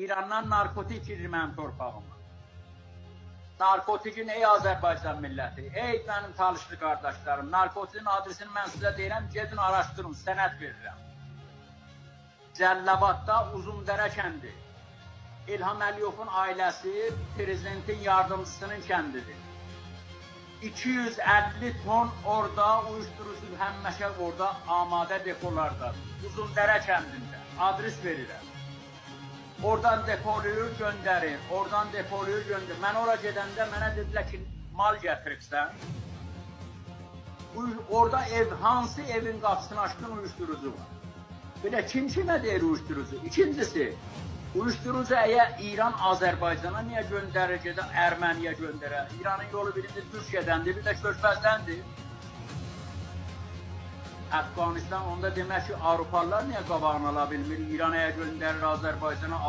İrandan narkotik girir mənim torpağıma. Narkotikin ey Azərbaycan milləti, ey mənim talışlı qardaşlarım, narkotikin adresini mən sizə deyirəm, gedin araşdırın, sənəd verirəm. Cəlilabadda Uzundərə kəndi. İlham Əliyevin ailəsi prezidentin yardımcısının kəndidir. 250 ton orada uyuşturucu həmməşə orada amadə depolarda. Uzundərə kəndində. Adres verirəm. Oradan depolayır, göndərir. Oradan depolayır, göndərir. Mən ora gedəndə mənə dedilər ki, mal gətiribsən. Orada hansı evin qapısını açdın uyuşturucu var. Belə kim kimə deyir uyuşturucu? İkincisi, uyuşturucu əgər İran Azərbaycana niyə göndərir, gedən Erməniyə göndərər? İranın yolu birinci Türkiyədəndir, bir də Körfəzdəndir. Əfqanistan onda demək ki, Avropalılar niyə qabağını ala bilmir? İran'a göndərir, Azərbaycana